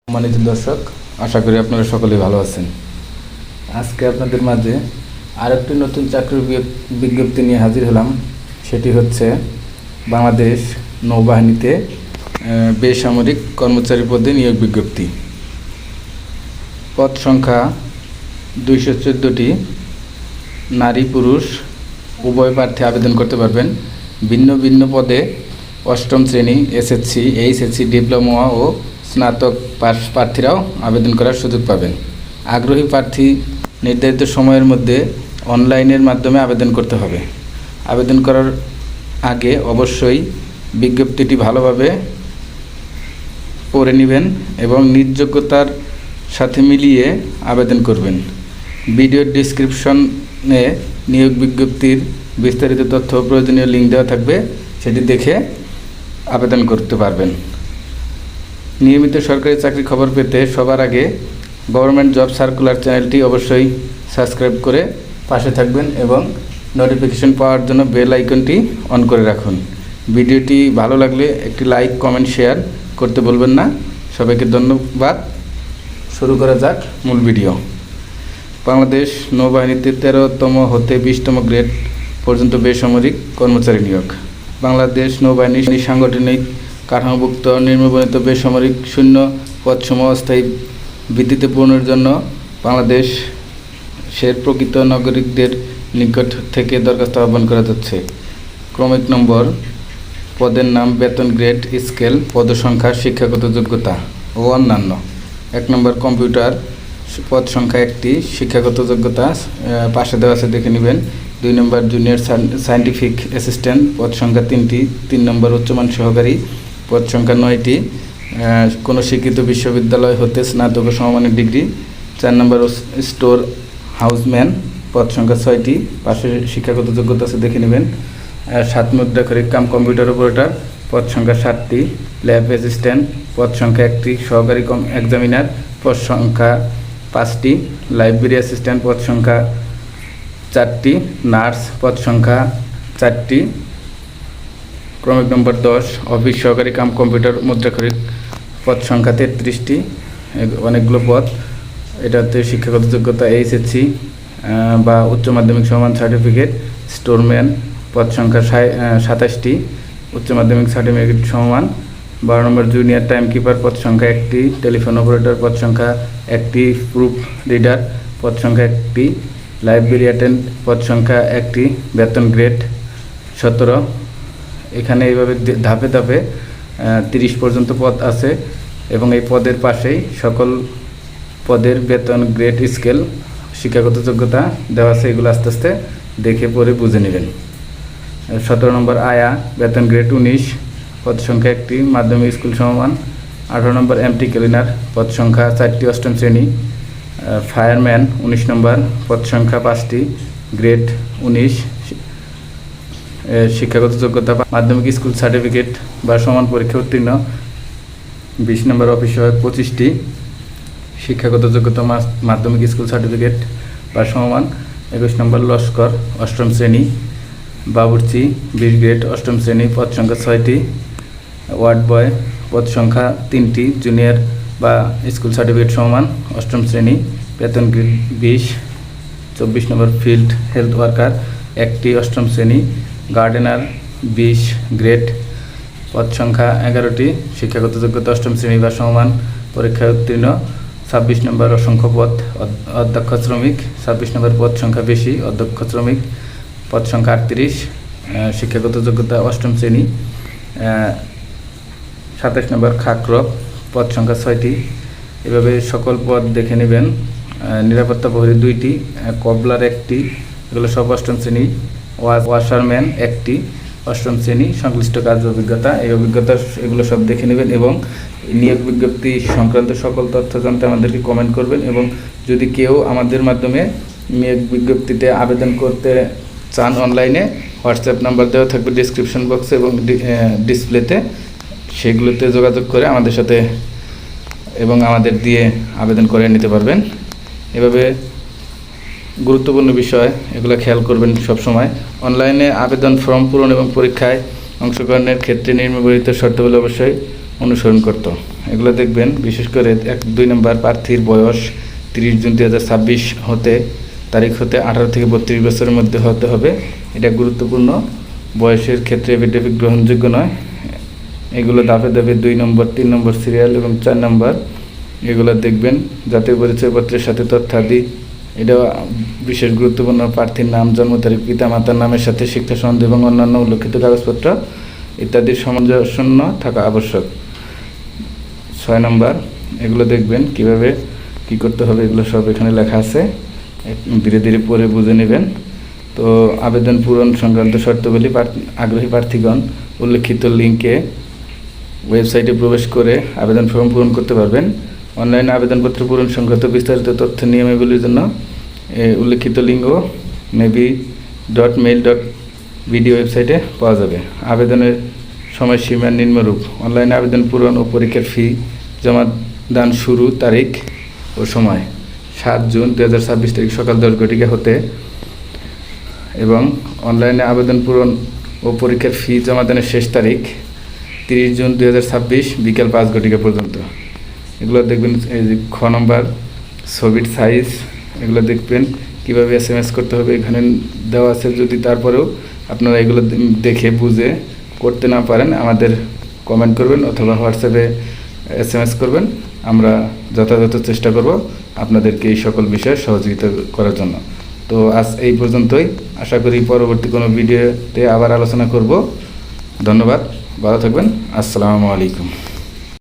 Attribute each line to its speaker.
Speaker 1: সম্মানিত দর্শক, আশা করি আপনারা সকলেই ভালো আছেন। আজকে আপনাদের মাঝে আরেকটি নতুন চাকরির বিজ্ঞপ্তি নিয়ে হাজির হলাম। সেটি হচ্ছে বাংলাদেশ নৌবাহিনীতে বেসামরিক কর্মচারী পদে নিয়োগ বিজ্ঞপ্তি। পদ সংখ্যা 214টি। নারী পুরুষ উভয় প্রার্থী আবেদন করতে পারবেন। ভিন্ন ভিন্ন পদে অষ্টম শ্রেণী, এসএসসি, এইচএসসি, ডিপ্লোমা ও স্নাতক পাস প্রার্থীরাও আবেদন করার সুযোগ পাবেন। আগ্রহী প্রার্থী নির্ধারিত সময়ের মধ্যে অনলাইনের মাধ্যমে আবেদন করতে হবে। আবেদন করার আগে অবশ্যই বিজ্ঞপ্তিটি ভালোভাবে পড়ে নেবেন এবং নিজ যোগ্যতার সাথে মিলিয়ে আবেদন করবেন। ভিডিওর ডেসক্রিপশনে নিয়োগ বিজ্ঞপ্তির বিস্তারিত তথ্য প্রয়োজনীয় লিঙ্ক দেওয়া থাকবে, সেটি দেখে আবেদন করতে পারবেন। নিয়মিত সরকারি চাকরি খবর পেতে সবার আগে গভর্নমেন্ট জব সার্কুলার চ্যানেলটি অবশ্যই সাবস্ক্রাইব করে পাশে থাকবেন এবং নোটিফিকেশন পাওয়ার জন্য বেল আইকনটি অন করে রাখুন। ভিডিওটি ভালো লাগলে একটি লাইক, কমেন্ট, শেয়ার করতে বলবেন না। সবাইকে ধন্যবাদ। শুরু করা যাক মূল ভিডিও। বাংলাদেশ নৌবাহিনীতে 13তম হতে 20তম গ্রেড পর্যন্ত বেসামরিক কর্মচারী নিয়োগ। বাংলাদেশ নৌবাহিনীর সাংগঠনিক কাঠামোভুক্ত নিম্নবর্ণিত বেসামরিক শূন্য পদসমূহ অস্থায়ী ভিত্তিতে পূরণের জন্য বাংলাদেশের প্রকৃত নাগরিকদের নিকট থেকে দরখাস্ত আহ্বান করা যাচ্ছে। ক্রমিক নম্বর, পদের নাম, বেতন, গ্রেড, স্কেল, পদসংখ্যা, শিক্ষাগত যোগ্যতা ও অন্যান্য। 1 নম্বর কম্পিউটার, পদ সংখ্যা 1টি, শিক্ষাগত যোগ্যতা পাশে দেওয়া আছে, দেখে নেবেন। 2 নম্বর জুনিয়র সায়েন্টিফিক অ্যাসিস্ট্যান্ট, পদ সংখ্যা 3টি। 3 নম্বর উচ্চমান সহকারী, পদ সংখ্যা 9টি, কোনো স্বীকৃত বিশ্ববিদ্যালয় হতে স্নাতক ও সমমানের ডিগ্রি। 4 নম্বর স্টোর হাউসম্যান, পদ সংখ্যা 6টি, পাশে শিক্ষাগত যোগ্যতা আছে, দেখে নেবেন। 7 মুদ্রাক্ষরিক কাম কম্পিউটার অপারেটর, পদ সংখ্যা 7টি। ল্যাব অ্যাসিস্ট্যান্ট, পদ সংখ্যা 1টি, সহকারী এক্সামিনার, পদ সংখ্যা 5টি। লাইব্রেরি অ্যাসিস্ট্যান্ট, পদ সংখ্যা 4টি। নার্স, পদ সংখ্যা 4টি। ক্রমিক নম্বর 10, অফিস সহকারী কাম কম্পিউটার মুদ্রাক্ষরিক, পদ সংখ্যা 33টি। অনেকগুলো পদ। এটাতে শিক্ষাগত যোগ্যতা এইচএসসি বা উচ্চ মাধ্যমিক সমান সার্টিফিকেট। স্টোরম্যান, পদ সংখ্যা 27টি, উচ্চ মাধ্যমিক সার্টিফিকেট সমান। 12 নম্বর জুনিয়র টাইম কিপার, পদ সংখ্যা 1টি। টেলিফোন অপারেটর, পদ সংখ্যা 1টি। প্রুফ রিডার, পদ সংখ্যা 1টি। লাইব্রেরি অ্যাটেন্ড, পদ সংখ্যা 1টি। বেতন গ্রেড 17। এখানে এইভাবে ধাপে ধাপে 30 পর্যন্ত পদ আছে এবং এই পদের পাশেই সকল পদের বেতন, গ্রেড, স্কেল, শিক্ষাগত যোগ্যতা দেওয়া আছে। এগুলো আস্তে আস্তে দেখে পড়ে বুঝে নেবেন। 17 নম্বর আয়া, বেতন গ্রেড 19, পদ সংখ্যা 1টি, মাধ্যমিক স্কুল সমমান। 18 নম্বর এমটি ক্লিনার, পদ সংখ্যা 4টি, অষ্টম শ্রেণী। ফায়ারম্যান 19 নম্বর, পদ সংখ্যা 5টি, গ্রেড 19, শিক্ষাগত যোগ্যতা মাধ্যমিক স্কুল সার্টিফিকেট বা সমান পরীক্ষা উত্তীর্ণ। 20 নম্বর অফিস সহায়ক 25টি, শিক্ষাগত যোগ্যতা মাধ্যমিক স্কুল সার্টিফিকেট বা সমান। 21 নম্বর লস্কর, অষ্টম শ্রেণী। বাবুর্চি 20 গ্রেড, অষ্টম শ্রেণী, পদ সংখ্যা 6টি। ওয়ার্ড বয়, পদ সংখ্যা 3টি, জুনিয়র বা স্কুল সার্টিফিকেট সমান, অষ্টম শ্রেণী, বেতন গ্রেড 20। 24 নম্বর ফিল্ড হেলথ ওয়ার্কার 1টি, অষ্টম শ্রেণী। গার্ডেনার 20 গ্রেড, পদ সংখ্যা 11টি, শিক্ষাগত যোগ্যতা অষ্টম শ্রেণী বা সমান, পরীক্ষায় উত্তীর্ণ। 26 নম্বর অসংখ্য পদ, অধ্যক্ষ শ্রমিক 26 নম্বর, পদ সংখ্যা বেশি, অধ্যক্ষ শ্রমিক, পদ সংখ্যা 38, শিক্ষাগত যোগ্যতা অষ্টম শ্রেণী। 27 নম্বর খাকরক, পদ সংখ্যা 6টি। এভাবে সকল পদ দেখে নেবেন। নিরাপত্তা প্রহরী 2টি, কবলার 1টি, এগুলো সব অষ্টম শ্রেণী। ওয়াশারম্যান 1টি, অষ্টম শ্রেণী। সংশ্লিষ্ট কাজ অভিজ্ঞতা, এই অভিজ্ঞতা এগুলো সব দেখে নেবেন এবং নিয়োগ বিজ্ঞপ্তি সংক্রান্ত সকল তথ্য জানতে আমাদেরকে কমেন্ট করবেন। এবং যদি কেউ আমাদের মাধ্যমে নিয়োগ বিজ্ঞপ্তিতে আবেদন করতে চান অনলাইনে, হোয়াটসঅ্যাপ নাম্বার দেওয়া থাকবে ডিসক্রিপশন বক্সে এবং ডিসপ্লেতে, সেগুলোতে যোগাযোগ করে আমাদের সাথে এবং আমাদের দিয়ে আবেদন করে নিতে পারবেন। এভাবে গুরুত্বপূর্ণ বিষয়, এগুলো খেয়াল করবেন সব সময়। অনলাইনে আবেদন ফর্ম পূরণ এবং পরীক্ষায় অংশগ্রহণের ক্ষেত্রে নিম্নবর্ণিত শর্তাবলী অবশ্যই অনুসরণ করত। এগুলো দেখবেন বিশেষ করে 2 নম্বর প্রার্থীর বয়স 30 জুন 2026 হতে তারিখ হতে 18 থেকে 32 বছরের মধ্যে হতে হবে। এটা গুরুত্বপূর্ণ। বয়সের ক্ষেত্রে এফিডেভিট গ্রহণযোগ্য নয়। এগুলো ধাপে ধাপে 2 নম্বর, 3 নম্বর সিরিয়াল এবং 4 নম্বর এগুলো দেখবেন। জাতীয় পরিচয়পত্রের সাথে তথ্যাদি, এটা বিশেষ গুরুত্বপূর্ণ। প্রার্থীর নাম, জন্ম তারিখ, পিতা মাতার নামের সাথে শিক্ষা সনদ এবং অন্যান্য উল্লেখিত কাগজপত্র ইত্যাদির সামঞ্জস্য থাকা আবশ্যক। 6 নম্বর এগুলো দেখবেন কিভাবে কি করতে হবে, এগুলো সব এখানে লেখা আছে, ধীরে ধীরে পড়ে বুঝে নেবেন। তো আবেদন পূরণ সংক্রান্ত শর্তাবলী আগ্রহী প্রার্থীগণ উল্লেখিত লিঙ্কে ওয়েবসাইটে প্রবেশ করে আবেদন ফর্ম পূরণ করতে পারবেন। অনলাইনে আবেদনপত্র পূরণ সংক্রান্ত বিস্তারিত তথ্য নিয়মাবলীর জন্য উল্লেখিত লিঙ্ক maybe.mail.bd ওয়েবসাইটে পাওয়া যাবে। আবেদনের সময়সীমা নিম্নরূপ: অনলাইনে আবেদন পূরণ ও পরীক্ষার ফি জমা দান শুরু তারিখ ও সময় 7 জুন 2026 তারিখ সকাল 10 ঘটিকা হতে এবং অনলাইনে আবেদন পূরণ ও পরীক্ষার ফি জমা দানের শেষ তারিখ 30 জুন 2026 বিকাল 5 ঘটিকা পর্যন্ত। এগুলো দেখবেন। এই যে খ নম্বর ছবির সাইজ, এগুলো দেখবেন কীভাবে SMS করতে হবে, এখানে দেওয়া আছে। যদি তারপরেও আপনারা এগুলো দেখে বুঝে করতে না পারেন, আমাদের কমেন্ট করবেন অথবা হোয়াটসঅ্যাপে SMS করবেন। আমরা যথাযথ চেষ্টা করব আপনাদেরকে এই সকল বিষয়ে সহযোগিতা করার জন্য। তো আজ এই পর্যন্তই। আশা করি পরবর্তী কোনো ভিডিওতে আবার আলোচনা করব। ধন্যবাদ, ভালো থাকবেন। আসসালামু আলাইকুম।